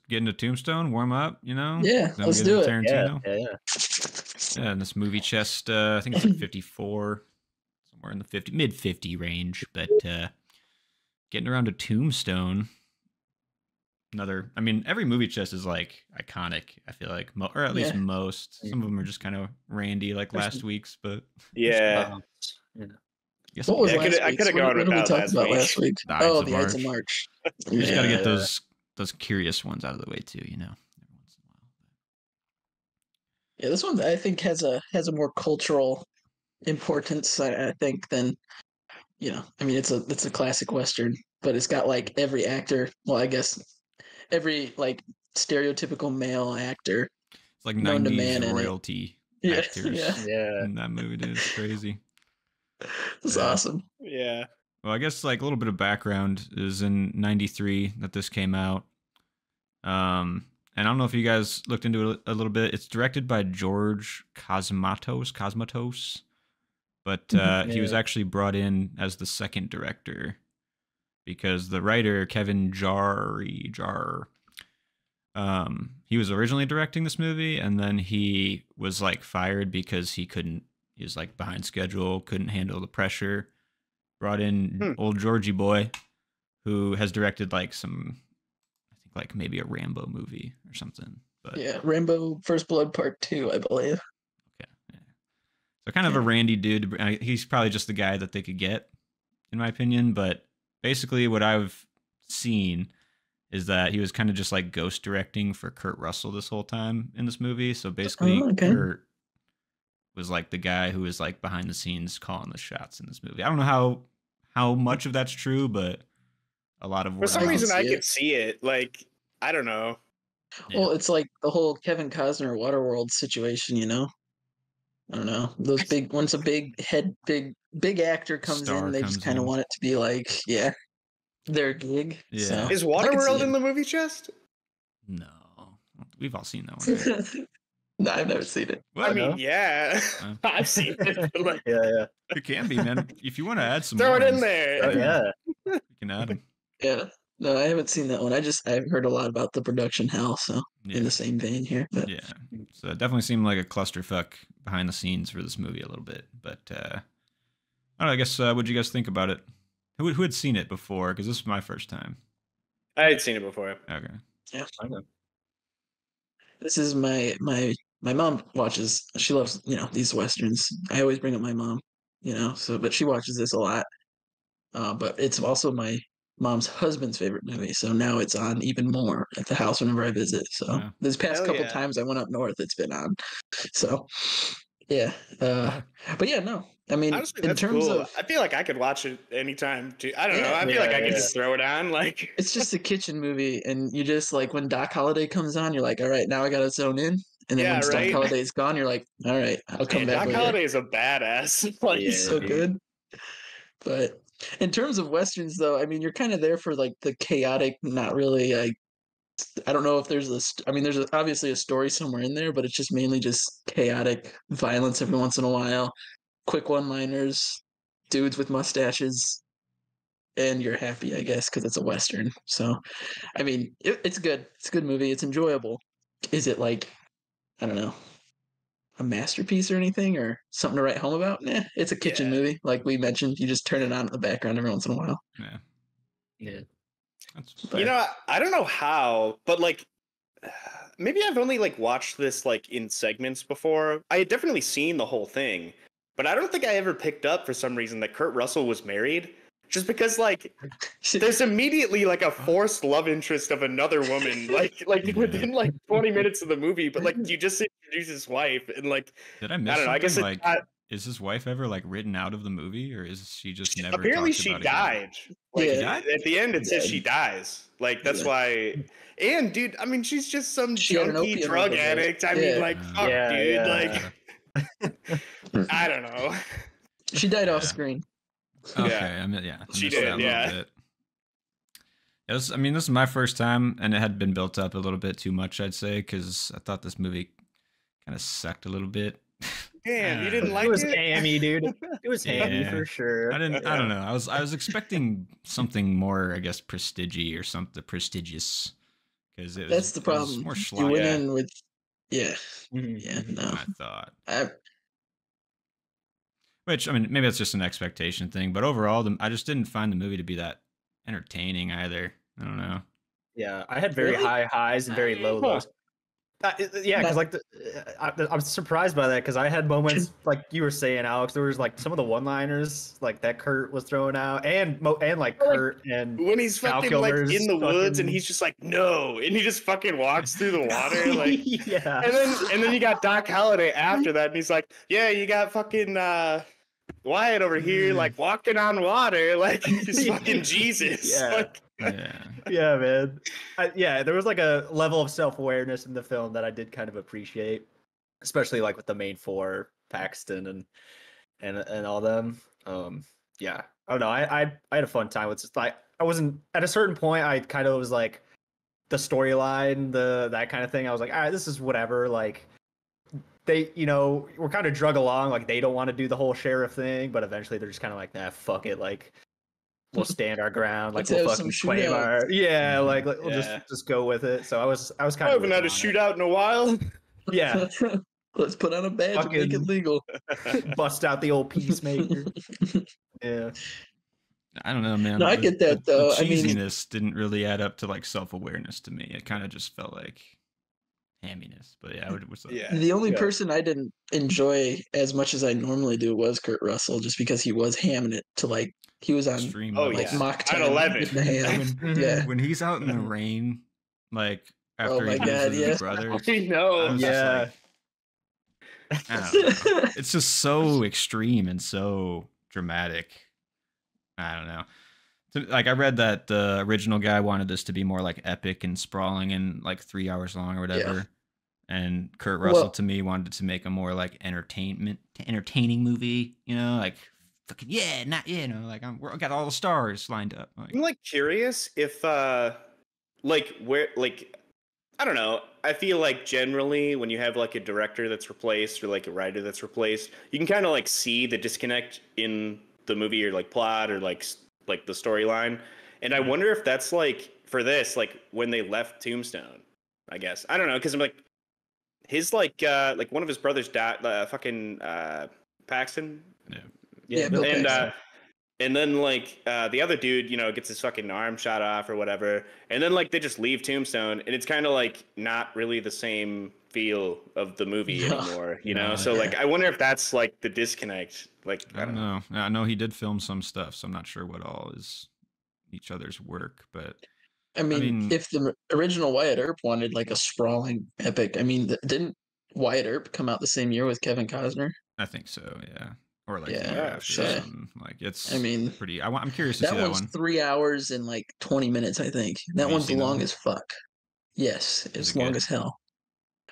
get into Tombstone, warm up, you know? Yeah, Then we let's get do into it. Tarantino. Yeah. Yeah, and this movie chest, I think it's like 54, somewhere in the mid 50 range. But getting around to Tombstone, I mean, every movie chest is like iconic. I feel like, or at least Yeah. most. Some of them are just kind of randy, like last week's. But Yeah. guess What was Yeah, last I week's? could have gone What did we without talk last about week. last week? The Ides Oh, of the Ides of March. March. you just got to Yeah. get those curious ones out of the way too, you know. Every once in a while. Yeah, this one I think has a more cultural importance, I think, than I mean it's a classic Western, but it's got like every actor, well, I guess every like stereotypical male actor It's like known to 90s man in it. royalty Yeah, yeah. actors Yeah. in that movie, dude. It's crazy. It's Yeah. awesome. Yeah. Well, I guess like a little bit of background is in '93 that this came out. And I don't know if you guys looked into it a little bit. It's directed by George Cosmatos, but he was actually brought in as the second director because the writer Kevin Jar, he was originally directing this movie, and then he was like fired because he was like behind schedule, couldn't handle the pressure. Brought in old Georgie boy, who has directed like some, I think like maybe a Rambo movie or something. But Yeah, Rambo First Blood Part 2, I believe. okay, yeah. So kind of a randy dude. He's probably just the guy that they could get, in my opinion. But basically, what I've seen is that he was kind of just like ghost directing for Kurt Russell this whole time in this movie. So basically, Kurt was like the guy who was like behind the scenes calling the shots in this movie. I don't know how much of that's true, but a lot of For some reason I could see it. Like, I don't know. Yeah. Well, it's like the whole Kevin Costner Waterworld situation, you know? I don't know. Those big once a big actor comes in, they just kind of want it to be like, yeah, their gig. Yeah. So, is Waterworld in the movie chest? No. We've all seen that one. Right? No, I've never seen it. What? I mean, yeah. I've seen it. Like, yeah. It can be, man. If you want to add some throw more it in there. Oh, yeah. You can add them. Yeah. No, I haven't seen that one. I've heard a lot about the production hell, so in the same vein here. But yeah. So it definitely seemed like a clusterfuck behind the scenes for this movie a little bit. But I don't know, I guess what'd you guys think about it? Who had seen it before? Because this was my first time. I had seen it before. Okay. Yeah. This is my mom watches. She loves these westerns. I always bring up my mom, so but she watches this a lot. But it's also my mom's husband's favorite movie, so now it's on even more at the house whenever I visit. So this past couple times I went up north, it's been on. So yeah, but yeah, no. I mean, honestly, in terms of, I feel like I could watch it anytime too. I don't know. I feel like I could just throw it on. Like, it's just a kitchen movie, and you just like when Doc Holliday comes on, you're like, all right, now I gotta zone in. And then when Doc Holliday's gone, you're like, all right, I'll come back. Doc Holliday is a badass. Like, he's so good. But in terms of westerns, though, I mean, you're kind of there for like the chaotic, not really like. I don't know if there's this. I mean, there's obviously a story somewhere in there, but it's just mainly just chaotic violence every once in a while, quick one-liners, dudes with mustaches, and you're happy, I guess, because it's a western. So, I mean, it's good. It's a good movie. It's enjoyable. Is it like, I don't know, a masterpiece or anything, or something to write home about? Nah, it's a kitchen movie, like we mentioned. You just turn it on in the background every once in a while. Yeah. You know, I don't know how, but like maybe I've only like watched this like in segments before. I had definitely seen the whole thing, but I don't think I ever picked up for some reason that Kurt Russell was married. Just because like there's immediately like a forced love interest of another woman, like within like 20 minutes of the movie, but like you just introduce his wife and like did I miss I don't know, I guess like is his wife ever like written out of the movie, or is she just never? Apparently, she died. Like at the end, it says she dies. Like that's why. And dude, I mean, she's just some junkie drug addict. I mean, like, fuck, dude. Like, I don't know. She died off screen. Okay, I mean, she did. Yeah. I mean, this is my first time, and it had been built up a little bit too much, I'd say, because I thought this movie kind of sucked a little bit. Damn, you didn't like it? It was hammy, dude. It was hammy for sure. I don't know. I was expecting something more, I guess, prestigious or something prestigious because it That's the was problem. more You went schlocky in with, yeah, Mhm. no. than I thought. I Which, I mean, maybe that's just an expectation thing, but overall, I just didn't find the movie to be that entertaining either. I don't know. Yeah, I had very Really? high highs and very low Huh. lows. Yeah, because Not- like I'm surprised by that because I had moments like you were saying, Alex. There was like some of the one-liners like that Kurt was throwing out, and like Like, Kurt and when he's Val fucking like Kilmer's in the woods and fucking- he's just like no, and he just fucking walks through the water like. yeah, And then you got Doc Holliday after that, and he's like, "Yeah, you got fucking Wyatt over here, like walking on water, like he's fucking Jesus." Yeah. Like, Yeah. yeah, man. Yeah, there was like a level of self-awareness in the film that I did kind of appreciate, especially like with the main four, Paxton and all them. Yeah, I don't know. I had a fun time. It's just like I wasn't at a certain point. I kind of was like the storyline, that kind of thing. I was like, all right, this is whatever. Like they, we're kind of drug along. Like they don't want to do the whole sheriff thing, but eventually they're just kind of like, nah, fuck it. Like we'll stand our ground. Like Let's we'll have some fucking claim shootouts. our yeah. Like we'll Yeah. just go with it. So I was I kind of haven't had a shootout in a while. Yeah, Let's put on a badge and make it Fucking- legal. bust out the old peacemaker. Yeah. I don't know, man. No, I get that, though. The I mean- cheesiness didn't really add up to like self-awareness to me. It kind of just felt like hamminess. But yeah, what's up? Yeah. The only Yeah. person I didn't enjoy as much as I normally do was Kurt Russell, just because he was hamming it to like he was on Extreme Oh, levels. like yeah. Mach On 10 11. with the ham. Mhm. Yeah. When he's out in the rain, like after Oh he my God, loses yes. his brothers, I know. I was Yeah. just like, I don't know. It's just so extreme and so dramatic. I don't know. Like I read that the original guy wanted this to be more like epic and sprawling and like 3 hours long or whatever. And Kurt Russell Well- to me wanted to make a more like entertaining movie, like fucking like I got all the stars lined up. Like, I'm like curious if like where like I don't know. I feel like generally when you have like a director that's replaced or like a writer that's replaced, you can kind of like see the disconnect in the movie or like plot or like the storyline. And I wonder if that's like for this like when they left Tombstone, I guess. I don't know cuz I'm like his like one of his brothers died fucking Paxton. Yeah, Bill And Paxton. and then like the other dude, gets his fucking arm shot off or whatever, and then like they just leave Tombstone, and it's kind of like not really the same feel of the movie No. anymore, No, So yeah. like I wonder if that's like the disconnect. Like I don't know. I know he did film some stuff, so I'm not sure what all is each other's work, but I mean, mean- if the original Wyatt Earp wanted like a sprawling epic, I mean, didn't Wyatt Earp come out the same year with Kevin Costner? I think so, yeah. Or like Yeah, the year after shit. or something. Like it's I mean, pretty I'm curious to that see that one's one. 3 hours and like 20 minutes, I think. That Have you one's seen that long one? as fuck. Yes, Is it's it long good? as hell.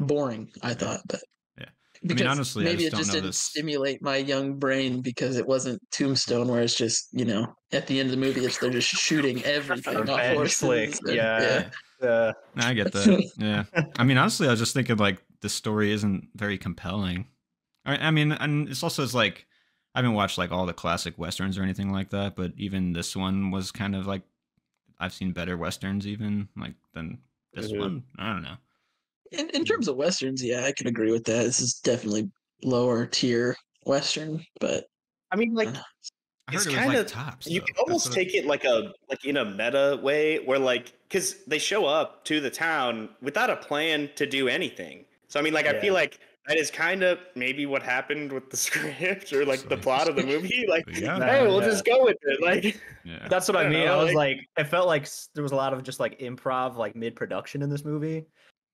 Boring, I thought, but Yeah. because honestly, I maybe just it just don't know didn't this. stimulate my young brain because it wasn't Tombstone, where it's just at the end of the movie, they're just shooting everything off Revenge horses. flick. and- Yeah. No, I get that. Yeah. I mean, honestly, I was just thinking like the story isn't very compelling. I mean, and it's like I haven't watched like all the classic westerns or anything like that, but even this one was kind of like I've seen better westerns even like than this Mhm. one. I don't know. In terms of westerns, yeah, I can agree with that. This is definitely lower tier western, but I mean, like I it's heard it was kind like of tops. you though. can That's almost what I- take it like in a meta way where like because they show up to the town without a plan to do anything. So I mean, like I Yeah. feel like that is kind of maybe what happened with the script or like the So plot of the movie. Like, Yeah. hey, we'll Yeah. just go with it. Like, Yeah. That's what I I don't mean. know, I was like- like, it felt like there was a lot of just like improv, like mid production in this movie,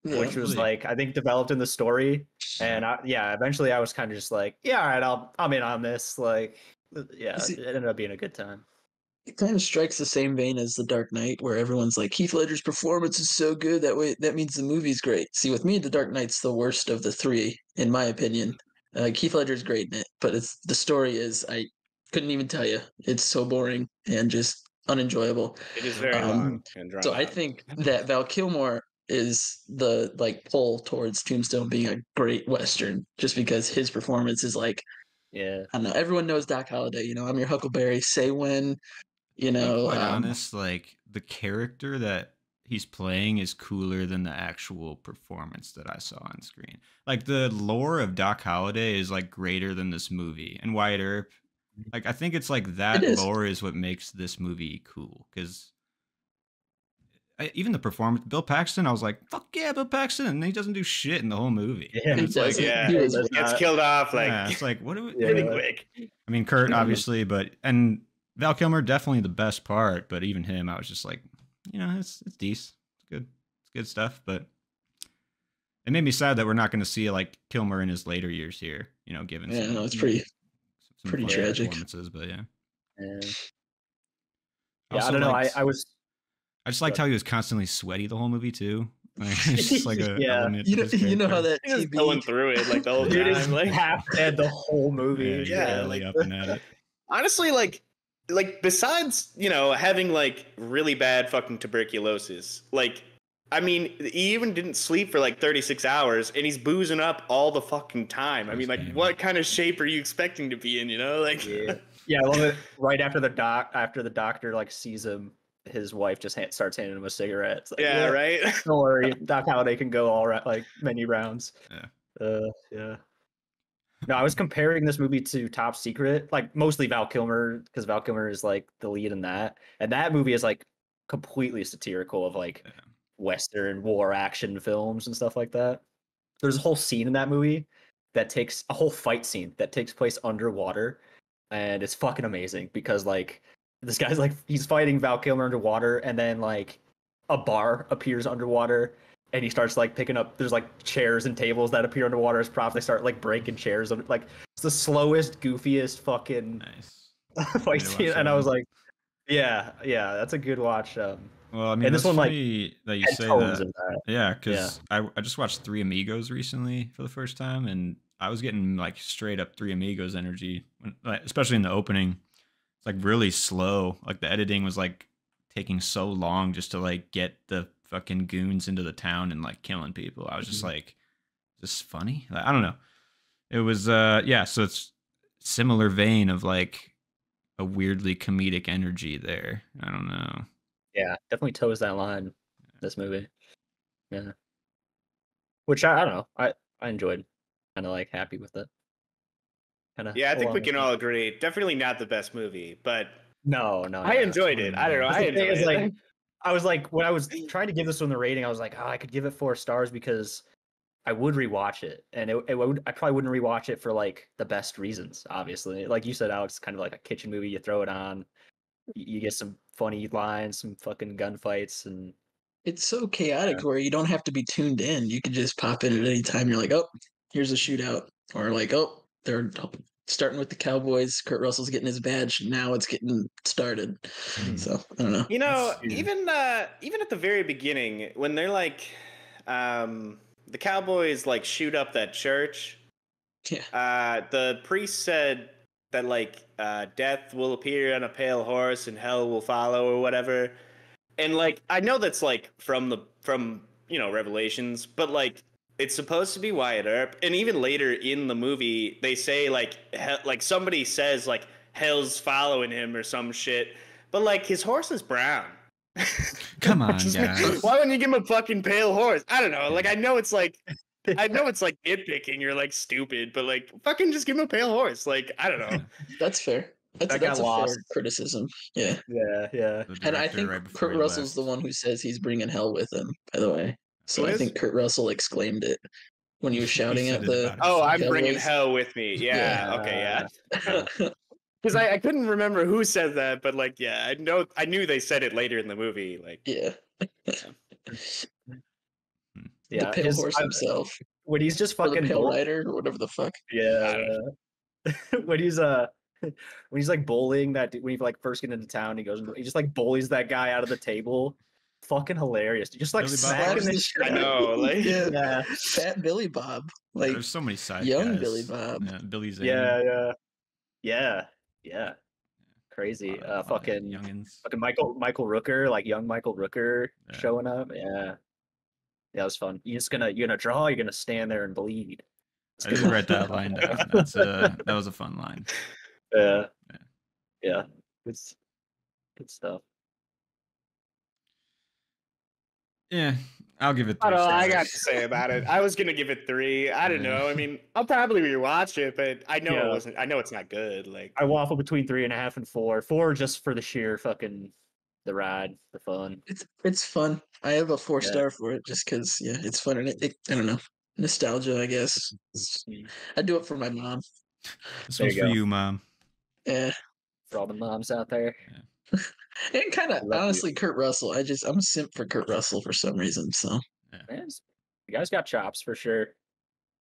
yeah. which was Really? like I think developed in the story. And eventually I was kind of just like, yeah, all right, I'm in on this. Like, yeah, See- it ended up being a good time. It kind of strikes the same vein as The Dark Knight, where everyone's like, Heath Ledger's performance is so good that means the movie's great. See, with me, The Dark Knight's the worst of the three, in my opinion. Heath Ledger's great in it, but the story is I couldn't even tell you. It's so boring and just unenjoyable. it is very Um, long and drawn So I out. think that Val Kilmer is the like pull towards Tombstone being a great western, just because his performance is like Yeah. I don't know. Everyone knows Doc Holliday. I'm your Huckleberry. Say when. To be quite um, honest, like the character that he's playing is cooler than the actual performance that I saw on screen. Like the lore of Doc Holliday is like greater than this movie, and Wyatt Earp. Like I think it's like It that is. lore is what makes this movie cool because even the performance, Bill Paxton, I was like, fuck yeah, Bill Paxton, and he doesn't do shit in the whole movie. Yeah, And He it's like, doesn't. Yeah, He was that's gets not- killed off like yeah, it's like what do we? Yeah. really quick. I mean, Kurt obviously, but and Val Kilmer definitely the best part, but even him, I was just like, it's decent, it's good, it's good stuff, but it made me sad that we're not going to see like Kilmer in his later years here. Given Yeah, some, no, it's pretty fun tragic. performances, but yeah. Yeah, I don't know. I was. I just liked how he was constantly sweaty the whole movie too. Like, it's just like a Yeah. element. You of know, his you know how character. that He was TV going through it like the whole Dude is time. Like half dead the whole movie. Yeah, Yeah, barely like- up and at it. honestly, like besides having like really bad fucking tuberculosis, like I mean, he even didn't sleep for like 36 hours, and he's boozing up all the fucking time. I mean, like, Post-game. what kind of shape are you expecting to be in? Like, Yeah, I love it. Right after the doctor like sees him, his wife just starts handing him a cigarette. It's like, yeah, right. Don't worry, Doc Holliday can go all right, like many rounds. Yeah. Yeah. No, I was comparing this movie to Top Secret, like mostly Val Kilmer, because Val Kilmer is like the lead in that, and that movie is like completely satirical of like Western war action films and stuff like that. There's a whole scene in that movie that takes a whole fight scene that takes place underwater, and it's fucking amazing because like this guy's like he's fighting Val Kilmer underwater, and then like a bar appears underwater, and he starts like picking up. There's like chairs and tables that appear underwater as props. They start like breaking chairs. Like it's the slowest, goofiest fucking Nice. fight to watch scene, that and I was one. like, yeah, that's a good watch. Well, I mean, and this that's one, like, funny that you had say tones that. in that. Yeah, because I just watched Three Amigos recently for the first time, and I was getting like straight up Three Amigos energy, especially in the opening. It's like really slow. Like the editing was like taking so long just to like get the fucking goons into the town and like killing people. I was just like, is this funny? Like, I don't know. It was yeah. So it's similar vein of like a weirdly comedic energy there. I don't know. Yeah, definitely toes that line. This movie, yeah. Which I don't know. I enjoyed. Kind of like happy with it. Kind of. Yeah, I think we can all agree. Definitely not the best movie, but No. I enjoyed it. I don't know. That's I the thing, enjoyed is, it. like, I was like, when I was trying to give this one the rating, I was like, oh, I could give it 4 stars because I would rewatch it, and I probably wouldn't rewatch it for like the best reasons. Obviously, like you said, Alex, kind of like a kitchen movie. You throw it on, you get some funny lines, some fucking gunfights, and It's so chaotic where you don't have to be tuned in. You can just pop in at any time. You're like, oh, here's a shootout, or like, oh, they're starting with the Cowboys. Kurt Russell's getting his badge. Now it's getting started. So I don't know. Even at the very beginning, when they're like, the Cowboys like shoot up that church. Yeah. The priest said that like death will appear on a pale horse and hell will follow or whatever. And like I know that's like from Revelations, but like it's supposed to be Wyatt Earp, and even later in the movie they say like somebody says like hell's following him or some shit, but like his horse is brown. Come on, guys. Why wouldn't you give him a fucking pale horse? I don't know. Like I know it's like nitpicking. You're like stupid, but like fucking just give him a pale horse. Like I don't know. That's fair. That's got a lost. fair criticism. Yeah. yeah. And I think Kurt Russell's the one who says he's bringing hell with him, by the way. So Who I is? think Kurt Russell exclaimed it when he was shouting said at it the. about Oh, I'm Cowboys. bringing hell with me. Yeah. Okay. Yeah. Because I couldn't remember who said that, but like, yeah, I knew they said it later in the movie. Like, Yeah. Yeah, The pale horse himself. when he's just Or the fucking pale rider or whatever the fuck. Yeah. when he's like bullying that dude, when he like first get into town, he just like bullies that guy out of the table. Fucking hilarious. Just like Billy Bob smacking Slaps the the shit. I shit know, like, Yeah. Fat Billy Bob. Like there's so many side young guys. Billy Bob. Yeah, Billy Zane. Yeah. Crazy. A lot of Fucking youngins. Michael Rooker, like young Michael Rooker Yeah. showing up. Yeah, it was fun. You're gonna draw. You're gonna stand there and bleed. I did write that line down. That was a fun line. Yeah. It's good stuff. Yeah, I'll give it I 3 don't know. stars. I got to say about it. I was gonna give it 3. I don't know. I mean, I'll probably rewatch it, but I know it wasn't. I know it's not good. Like I waffle between 3.5 and 4. 4 just for the sheer fucking the ride, the fun. It's fun. I have a 4-star for it just because it's fun and it I don't know, nostalgia. I guess I do it for my mom. This There one's you for go. you, Mom. Yeah, For all the moms out there. and kind of Love you. honestly, Kurt Russell. I'm a simp for Kurt Russell for some reason. So Man, you guys got chops for sure.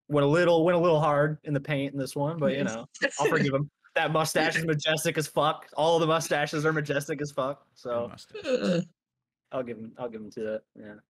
Went a little hard in the paint in this one, but I'll forgive him. That mustache is majestic as fuck. All of the mustaches are majestic as fuck. So Good mustache. uh, I'll give him to that. Yeah.